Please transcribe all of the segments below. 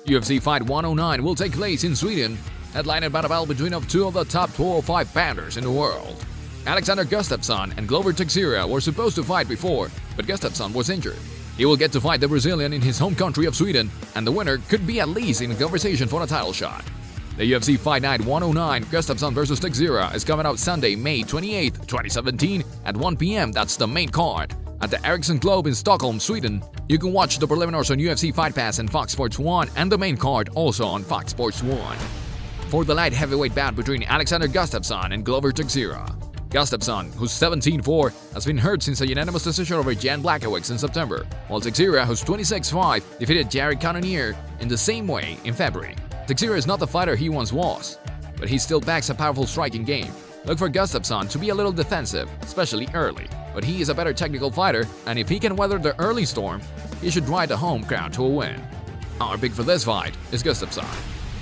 UFC Fight 109 will take place in Sweden, headlined by a battle between two of the top 205 pounders in the world. Alexander Gustafsson and Glover Teixeira were supposed to fight before, but Gustafsson was injured. He will get to fight the Brazilian in his home country of Sweden, and the winner could be at least in a conversation for a title shot. The UFC Fight Night 109 Gustafsson vs Teixeira is coming out Sunday, May 28, 2017 at 1 p.m. That's the main card. At the Ericsson Globe in Stockholm, Sweden. You can watch the preliminaries on UFC Fight Pass and Fox Sports 1 and the main card also on Fox Sports 1. For the light heavyweight bout between Alexander Gustafsson and Glover Teixeira. Gustafsson, who's 17-4, has been hurt since a unanimous decision over Jan Blachowicz in September, while Teixeira, who's 26-5, defeated Jared Cannonier in the same way in February. Teixeira is not the fighter he once was, but he still backs a powerful striking game. Look for Gustafsson to be a little defensive, especially early, but he is a better technical fighter, and if he can weather the early storm, he should ride the home crowd to a win. Our pick for this fight is Gustafsson.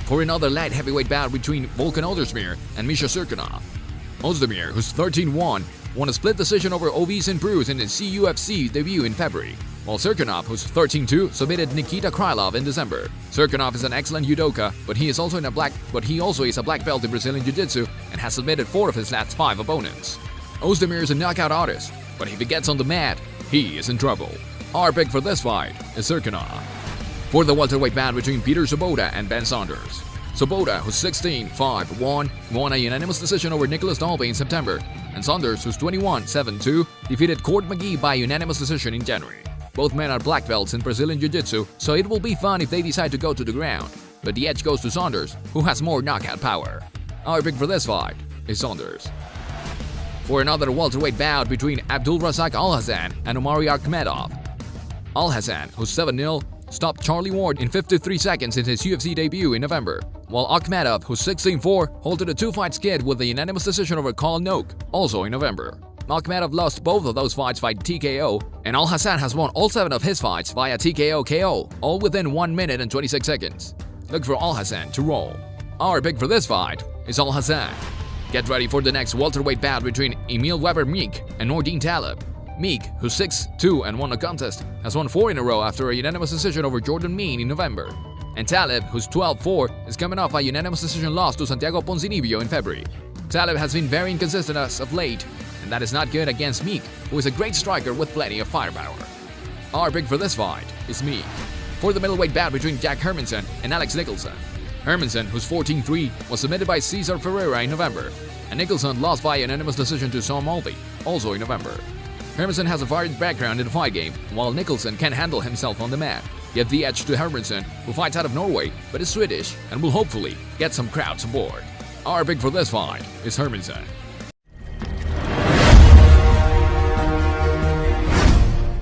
For another light heavyweight bout between Volkan Oezdemir and Misha Cirkunov. Oezdemir, who's 13-1, won a split decision over Oezdemir Bruce in his UFC debut in February, while Cirkunov, who's 13-2, submitted Nikita Krylov in December. Cirkunov is an excellent judoka, but he also is a black belt in Brazilian Jiu-Jitsu and has submitted 4 of his last 5 opponents. Oezdemir is a knockout artist, but if he gets on the mat, he is in trouble. Our pick for this fight is Cirkunov. For the welterweight bout between Peter Sobotta and Ben Saunders. Sobotta, who's 16-5-1, won a unanimous decision over Nicholas Dalby in September, and Saunders, who's 21-7-2, defeated Court McGee by unanimous decision in January. Both men are black belts in Brazilian Jiu-Jitsu, so it will be fun if they decide to go to the ground, but the edge goes to Saunders, who has more knockout power. Our pick for this fight is Saunders. For another welterweight bout between Abdulrazak Alhassan and Omari Akhmedov. Alhassan, who's 7-0, stopped Charlie Ward in 53 seconds in his UFC debut in November, while Akhmedov, who's 16-4, halted a 2-fight skid with a unanimous decision over Carl Noak, also in November. Akhmedov lost both of those fights via TKO, and Alhassan has won all 7 of his fights via TKO KO, all within 1 minute and 26 seconds. Look for Alhassan to roll. Our pick for this fight is Alhassan. Get ready for the next welterweight bout between Emil Weber-Meek and Nordin Taleb. Meek, who's 6-2 and won a contest, has won 4 in a row after a unanimous decision over Jordan Mean in November. And Taleb, who's 12-4, is coming off a unanimous decision loss to Santiago Ponzinibbio in February. Taleb has been very inconsistent as of late, and that is not good against Meek, who is a great striker with plenty of firepower. Our pick for this fight is Meek. For the middleweight bout between Jack Hermansson and Alex Nicholson. Hermansson, who's 14-3, was submitted by Cesar Ferreira in November, and Nicholson lost by unanimous decision to Sam Alvey, also in November. Hermansson has a varied background in the fight game, while Nicholson can handle himself on the mat. Give the edge to Hermansson, who fights out of Norway but is Swedish and will hopefully get some crowds aboard. Our pick for this fight is Hermansson.